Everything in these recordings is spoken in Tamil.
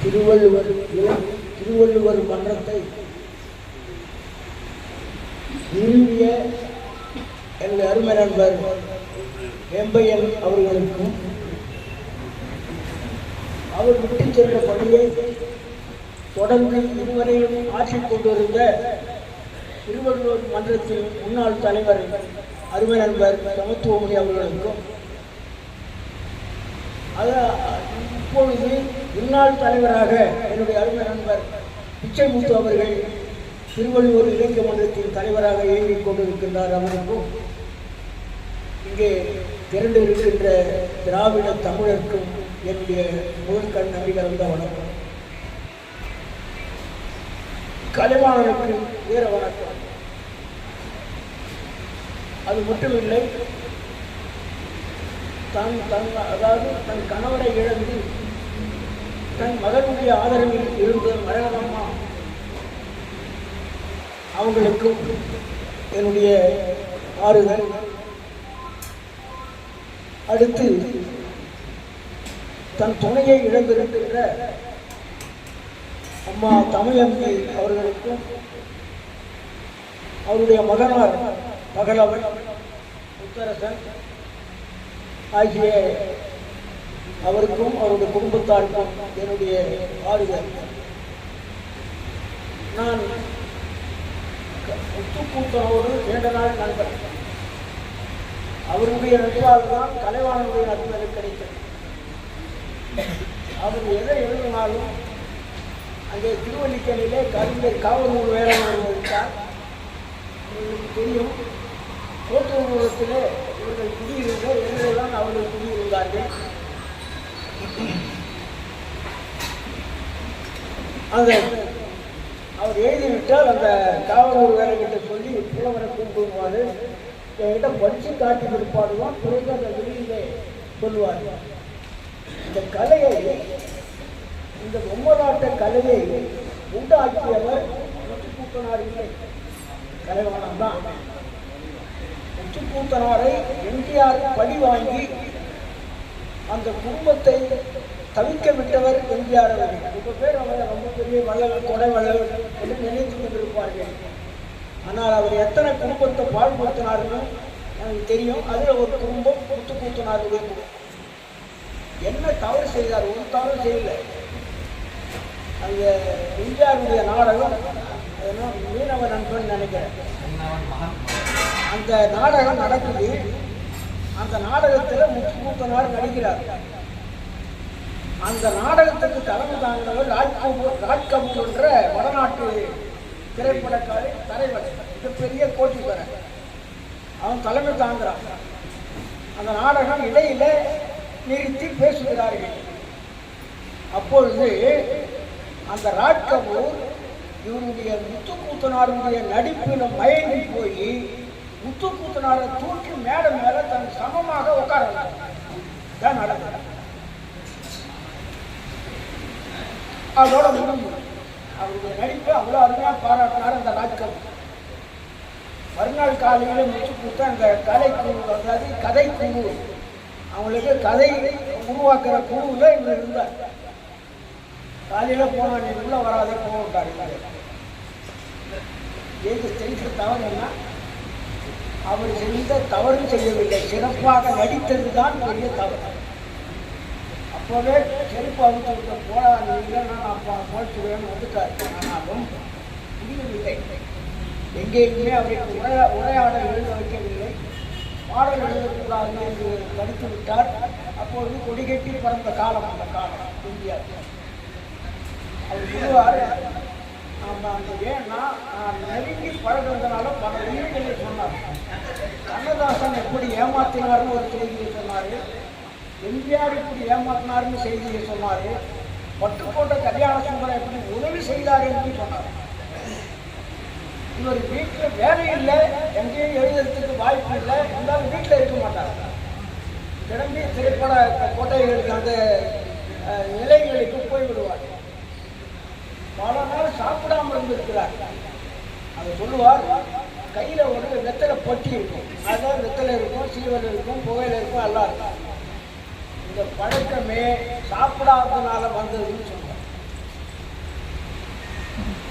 திருவள்ளுவர் திருவள்ளுவர் மன்றத்தை நிறுவிய எனது அருமை நண்பர் எம்பையன் அவர்களுக்கும் அவர் விட்டு சென்ற பணியை தொடர்ந்து இதுவரையும் ஆட்சி கொண்டிருந்த திருவள்ளுவர் மன்றத்தின் முன்னாள் தலைவர் அருமை நண்பர் சமத்துவமணி அவர்களுக்கும் இப்பொழுது முன்னாள் தலைவராக என்னுடைய அருமை நண்பர் பிச்சைமுத்து அவர்கள் திருவள்ளுவர் இளைஞர் மன்றத்தின் தலைவராக இயங்கிக் கொண்டிருக்கின்றார். அவருக்கும் இங்கே திரண்டு இருக்கின்ற திராவிட தமிழருக்கும் என்னுடைய முதற்கண் நன்றி கலந்த வணக்கம். கலைவாணருக்கு வீர வணக்கம். அது மட்டுமில்லை, அதாவது தன் கணவரை இழந்து தன் மகனுடைய ஆதரவில் இருந்த மரகதம்மா அவங்களுக்கும் என்னுடைய ஆறுதல். அடுத்து தன் துணையை இழந்திருக்கின்ற அம்மா தமிழம்பி அவர்களுக்கும் அவருடைய மகனார் பகலவன் முத்தரசன் ஆகிய அவருக்கும் அவருடைய குடும்பத்தாருக்கும் என்னுடைய ஆறுதல். நான் முத்துக்கூத்தனோடு நீண்ட நாள் நண்பர். அவருடைய நட்பால் தான் கலைவாணனுடைய நட்பு எனக்கு கிடைத்தது. அவர் எதை எழுதினாலும் அங்கே திருவல்லிக்கேணியிலே கவிஞர் காவலூர் வேளாண் இருந்தார். உங்களுக்கு தெரியும், கோட்டூரத்திலே இவர்கள் குடியிருந்த இடங்களெல்லாம் அவர்கள் குடியிருந்தார்கள். அந்த அவர் எழுதிவிட்டால் அந்த காவலூர் வேலைகிட்ட சொல்லி புலவரை கூப்பிடுவார். என்கிட்ட படித்து காட்டி கொடுப்பாடுவான். பிறகு அந்த வெளியிலே சொல்லுவார். இந்த கலையை, இந்த பொம்மலாட்ட கலையை உண்டாக்கியவர் முத்துக்கூத்தனார் இல்லை, கலைவாணன் தான். முத்துக்கூத்தனாரை எம்ஜிஆர் பழி வாங்கி அந்த குடும்பத்தை தவிக்க விட்டவர் எம்ஜிஆர் அவர்கள். ரொம்ப பேர் அவரை ரொம்ப பெரிய வள்ளல், கொடை வள்ளல் என்று நினைத்து கொண்டிருப்பார்கள். ஆனால் அவர் எத்தனை குடும்பத்தை பாழ்படுத்தினார்னு எனக்கு தெரியும். அதில் ஒரு குடும்பம் முத்துக்கூத்தனாருடைய குடும்பம். என்ன தவறு செய்தார்? ஒரு தவறு செய்யல. அந்த எம்ஜிஆருடைய நாடகம் மீனவ நண்பன் நினைக்கிறேன், அந்த நாடகம் நடக்குது. அந்த நாடகத்தில் முத்துக்கூத்தனார் நடிக்கிறார். அந்த நாடகத்துக்கு தலைமை தாங்கினவர் ராஜ்கபூர் என்ற வடநாட்டு திரைப்படக்காரை தலைவர், மிகப்பெரிய கோட்டீஸ்வரன். அவன் தலைமை தாங்குறான். அந்த நாடகம் இடையில நிறுத்தி பேசுகிறார்கள். அப்பொழுது அந்த ராஜ்கபூர் இவருடைய முத்துக்கூத்தனாருடைய நடிப்பில் மயங்கி போய் முத்துக்கூத்தனாரை தூக்கி மேடை மேல தன் சமமாக உட்கார தான் நடந்தார். அதோட முடியும். அவருடைய நடிப்பை அவ்வளோ அருமையாக பாராட்டினார் அந்த ராஜ்கபூர். மறுநாள் காலையில் முத்துக்கூத்த அந்த கலைக்குழு, அதாவது கதை குழு, அவங்களுக்கு கதை உருவாக்குற குழுவில் இவர் இருந்தார். காலையில் போனால் நீ உள்ள வராதே போட்டார். எது செய்த தவறு என்ன? அவர் செய்த தவறு செய்யவில்லை, சிறப்பாக நடித்தது தான் பெரிய தவறு. அப்போவே செருப்பு அவுத்து போடா, இல்லைன்னா நான் அப்போ போச்சுவேன்னு வந்துட்டார். ஆனாலும் முடியவில்லை. எங்கேயுமே அவருக்கு உரையாடல் எழுத வைக்கவில்லை, பாடல் எழுதக்கூடாது என்று படித்து விட்டார். அப்பொழுது கொடிகட்டி பறந்த காலம் அந்த காலம் இந்தியா. அவர் சொல்லுவார், அந்த ஏன்னா நான் நெருங்கி பழகிறதுனால பல உயிர்களை சொன்னார். கண்ணதாசன் எப்படி ஏமாத்தினார்னு ஒரு செய்தியை சொன்னார், எம்ஜிஆர் இப்படி ஏமாத்தினார்னு செய்தியை சொன்னார், பட்டுக்கோட்டை கல்யாண சுந்தரம் எப்படி உதவி செய்தார் என்று சொன்னார். இவர் வீட்டில் வேலை இல்லை, எங்கேயும் எழுதுறதுக்கு வாய்ப்பு இல்லை, இருந்தாலும் வீட்டில் இருக்க மாட்டார். கிளம்பி திரைப்பட கோட்டைகளுக்கு அந்த நிலையங்களுக்கு போய்விடுவார். பல நாள் சாப்பிடாமல் இருந்திருக்கிறார். அதை சொல்லுவார், கையில் ஒரு வெத்தலை பொட்டி இருக்கும், அதான் வெத்தலை இருக்கும், சீவல் இருக்கும், புகையில் இருக்கும், எல்லாம் இருக்கும். இந்த பழக்கமே சாப்பிடாததுனால வந்ததுன்னு சொல்லுவார்.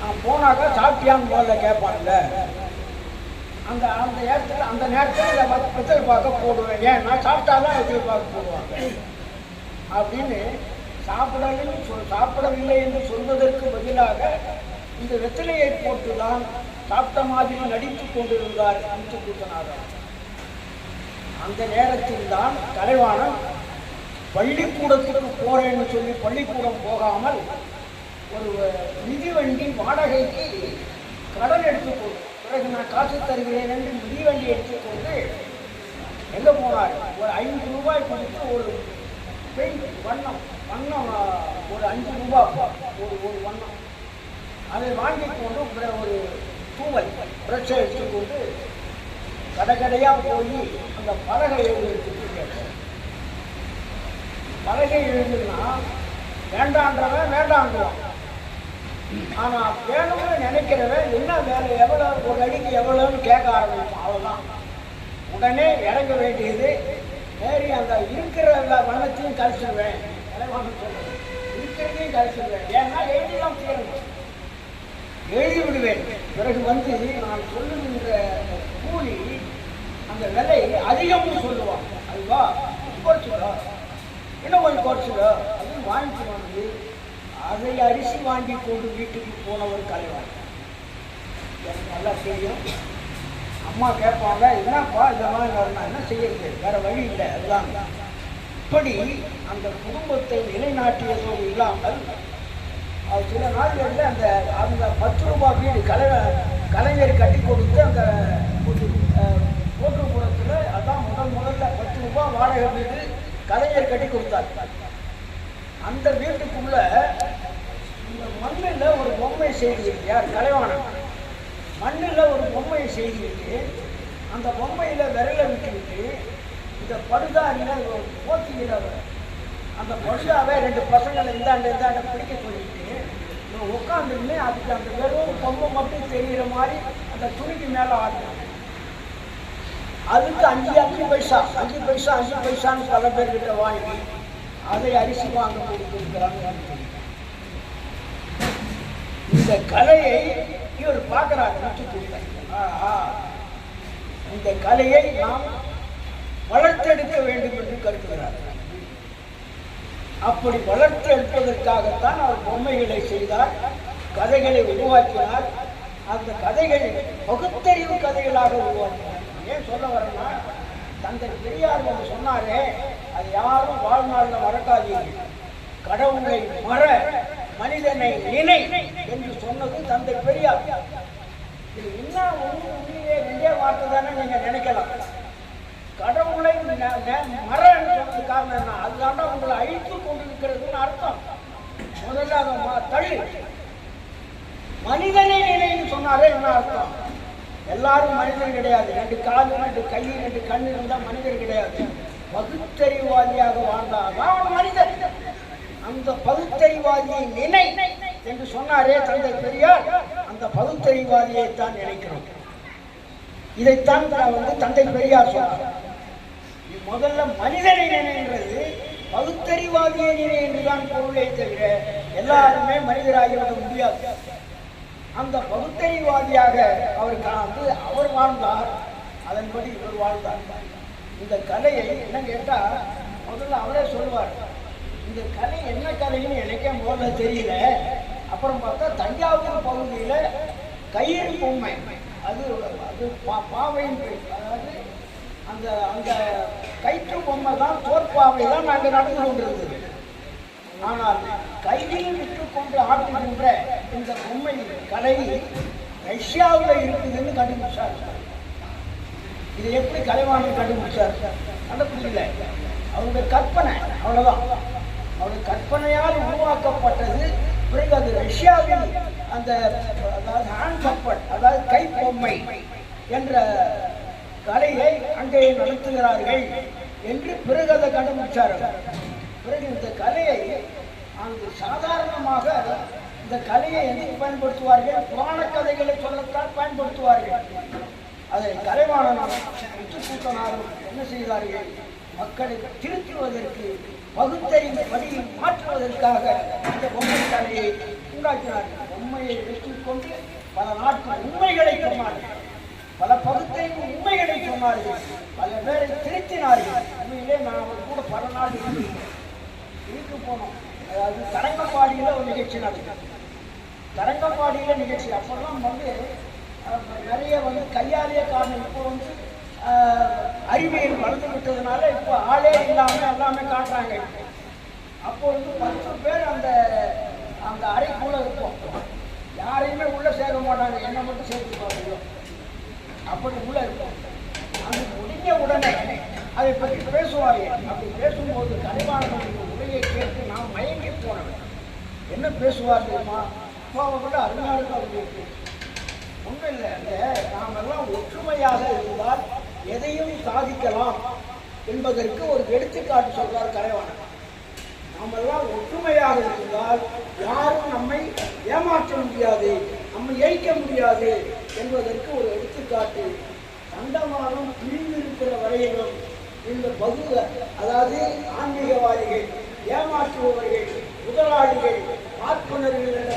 நான் போனாக்கா சாப்பிட்டியான்னு முதல்ல கேட்பான்ல, அந்த அந்த நேரத்தில் வெத்தலை பார்க்க போடுவேன். ஏன் நான் சாப்பிட்டாதான் வெத்தலை பார்க்க போடுவாங்க அப்படின்னு சாப்பிடவில்லை என்று சொல்வதற்கு பதிலாக இந்த வெற்றிலையை போட்டுதான் சாப்பிட்ட மாதிரி நடித்துக் கொண்டிருந்தார் முத்துக்கூத்தனார். அந்த நேரத்தில் தான் கலைவாணன் பள்ளிக்கூடத்துக்கு போறேன்னு சொல்லி பள்ளிக்கூடம் போகாமல் ஒரு மிதிவண்டி வாடகைக்கு கடன் எடுத்துக்கொண்டு, பிறகு நான் காசு தருகிறேன் என்று மிதிவண்டி எடுத்துக்கொண்டு எங்கே போனார்? ஒரு 5 ரூபாய் கொடுத்து ஒரு பெயிண்ட் வண்ணம் ஒரு 5 ரூபாய் ஒரு வண்ணம் அதை வாங்கி கொண்டு ஒரு தூவல் பிரச்சனை எடுத்துக்கொண்டு கடையாக போய் அந்த பலகை எழுதுறதுக்கு கேட்டேன். பலகை எழுதுனா வேண்டான்றவன் வேண்டான்றான். ஆனால் வேணும்னு நினைக்கிறவன் என்ன வேலை எவ்வளோ, ஒரு அடிக்கு எவ்வளோன்னு கேட்க ஆரம்பிப்பான். அவ்வளோதான். உடனே இறங்க வேண்டியது ஏறி அந்த இருக்கிற எல்லா வண்ணத்தையும் கழிச்சிடுவேன், இருக்கிறதையும் கழிச்சிடுவேன். ஏன்னா எழுதிதான் தீரணும், எழுதி விடுவேன். பிறகு நான் சொல்லுகின்ற கூலி அந்த விலை அதிகம்னு சொல்லுவான். அதுவா குறைச்சிடா, இன்னும் கொஞ்சம் குறைச்சிடா அப்படின்னு வாங்கிட்டு வந்து அதை அரிசி வாங்கி கொண்டு வீட்டுக்கு போனவர் கலைவாணி. எனக்கு நல்லா தெரியும். அம்மா கேட்பாங்க, என்னப்பா இதெல்லாம் நான் என்ன செய்யறது, வேற வழி இல்லை. அதுதான் இப்படி அந்த குடும்பத்தை நிலைநாட்டியதோடு இல்லாமல் சில நாட்களில் அந்த 10 ரூபாய் வீடு கலைஞர் கட்டி கொடுத்து அந்த கோட்டுப்புறத்தில் அதான் முதல்ல 10 ரூபாய் வாடகை வீடு கலைஞர் கட்டி கொடுத்தார். அந்த வீட்டுக்குள்ள இந்த மண்ணில் ஒரு பொம்மை செய்திருக்கு. யார்? கலைவாணன். மண்ணில் ஒரு பொம்மையை செய்திருக்கு. அந்த பொம்மையில் விரலை விட்டுவிட்டு இந்த படுதாரியில் போத்திக்கிறவர் அந்த படுதாவை 2 பசங்களை இந்தாண்ட பிடிக்க சொல்லிட்டு உட்காந்துன்னு அதுக்கு அந்த வெறும் பொம்மை மட்டும் தெரிகிற மாதிரி அந்த துணிக்கு மேலே ஆடுறாங்க. அதுக்கு 5 பைசான்னு பல பேர்கிட்ட வாங்கி அதை அரிசி வாங்க கொடுத்துருக்கிறாங்க. இந்த கலையை இவர் பார்க்கிறாங்க. இந்த கலையை நாம் வளர்த்தெடுக்க வேண்டும் என்று கருதுகிறார். அப்படி வளர்த்து எடுப்பதற்காகத்தான் அவர் பொம்மைகளை செய்தார், கதைகளை உருவாக்கினார். அந்த கதைகள் பகுத்தறிவு கதைகளாக உருவாக்கினார். ஏன் சொல்ல வரேன்னா, தந்தை பெரியார் சொன்னாரே, அது யாரும் வாழ்நாளில் மறக்காதீர்கள். கடவுளை மற, மனிதனை நினை என்று சொன்னது தந்தை பெரியார். இது என்ன உண்மையே இதே வார்த்தை தானே நீங்க நினைக்கலாம். கடவுளை மறன்னு சொன்னது காரணம் என்ன? அதுதாண்டா உங்களை அழித்து கொண்டிருக்கிறதுன்னு அர்த்தம். முதல்ல அதை தள்ளி மனிதனை நினைன்னு சொன்னாரே என்ன அர்த்தம்? எல்லாரும் மனிதன் கிடையாது. 2 கால், 2 கை, 2 கண் இருந்தால் மனிதன் கிடையாது. பகுத்தறிவாதியாக வாழ்ந்தாதான் அவன் மனிதன். அந்த பகுத்தறிவாதியை நினை என்று சொன்னாரே தந்தை பெரியார், அந்த பகுத்தறிவாதியை தான் நினைக்கிறோம். இதைத்தான் தந்தை பெரியார் சொன்னார். முதல்ல மனிதனை நினைன்றது பகுத்தறிவாதியை நினை என்றுதான் பொருளை தவிர எல்லாருமே மனிதராகிவிட முடியாது. அந்த பகுத்தறிவாதியாக அவர் வாழ்ந்தார். அதன்படி இவர் வாழ்ந்தார். இந்த கலையை என்ன கேட்டா, முதல்ல அவரே சொல்லுவார், இந்த கலை என்ன கலைன்னு எனக்கே முதல்ல தெரியல. அப்புறம் பார்த்தா தஞ்சாவூர் பகுதியில் கயிறு பொம்மை, அது பாவையின் பேர். அதாவது அந்த அந்த கயிற்று பொம்மை தான், தோற்பாவை தான் நாங்கள் நடந்து கொண்டிருந்தது. ஆனால் கையில் விட்டு கொண்டு ஆட்டுகின்ற இந்த பொம்மை கலை ரஷ்யாவில் இருக்குதுன்னு கண்டுபிடிச்சார். இதை எப்படி கலைவாணன் கண்டுபிடிச்சார்? கண்டுபிடிக்கல, அவருடைய கற்பனை, அவ்வளவுதான். அவருடைய கற்பனையால் உருவாக்கப்பட்டது. பிறகு அது ரஷ்யாவில் அந்த ஹேண்ட் பப்பட், அதாவது கை பொம்மை என்ற கலையை அங்கே நடத்துகிறார்கள் என்று பிறகு அதை கண்டுபிடிச்சார்கள். பிறகு இந்த கலையை சாதாரணமாக இந்த கலையை எதுக்கு பயன்படுத்துவார்கள்? புராண கதைகளை சொல்லத்தான் பயன்படுத்துவார்கள். அதை கலைவாணன் முத்துக்கூத்தனாரும் என்ன செய்தார்கள்? மக்களை திருத்துவதற்கு, பகுத்தறிவு வழியில் மாற்றுவதற்காக இந்த பொம்மை கலையை உண்டாக்கினார்கள். உண்மையை வைத்துக் கொண்டு பல நாட்டு உண்மைகளை சொன்னார்கள், பல பகுத்தறிவு உண்மைகளை சொன்னார்கள், பல பேரை திருத்தினார்கள். உண்மையிலே நான் அவர் கூட பல நாள் இருக்கு போனோம். அதாவது தரங்கம்பாடியில் ஒரு நிகழ்ச்சி நடக்கும். தரங்கம்பாடியில் நிகழ்ச்சி அப்பெல்லாம் நிறைய கையாலேயே காரணம். இப்போ அறிவியல் வளர்ந்து விட்டதுனால இப்போ ஆளே இல்லாமல் எல்லாமே காட்டுறாங்க. அப்போ 10 பேர் அந்த அந்த அறைக்குள்ள இருக்கும். யாரையுமே உள்ள சேர்க்க மாட்டாங்க, என்ன மட்டும் சேர்த்துக்குவாங்க. அப்படி உள்ள இருக்கும். அது முடிஞ்ச உடனே அதை பற்றி பேசுவார்கள். அப்படி பேசும்போது கலைவாணனுடைய உரையை கேட்டு நான் மயங்கி போனேன். என்ன பேசுவார் தெரியுமா? அப்பாவை கூட அருமையாக இருக்கும். அவர்களுக்கு ஒன்றும் இல்லை, நாம் எல்லாம் ஒற்றுமையாக இருந்தால் எதையும் சாதிக்கலாம் என்பதற்கு ஒரு எடுத்துக்காட்டு சொல்றார் கலைவாணன். நாம் எல்லாம் ஒற்றுமையாக இருந்தால் யாரும் நம்மை ஏமாற்ற முடியாது, நம்மை ஏய்க்க முடியாது என்பதற்கு ஒரு எடுத்துக்காட்டு. தண்டவாளம் பிரிந்திருக்கிற வரையிலும் இந்த அதாவது ஆன்மீகவாதிகள், ஏமாற்றுபவர்கள், முதலாளிகள், பார்ப்பனர்கள்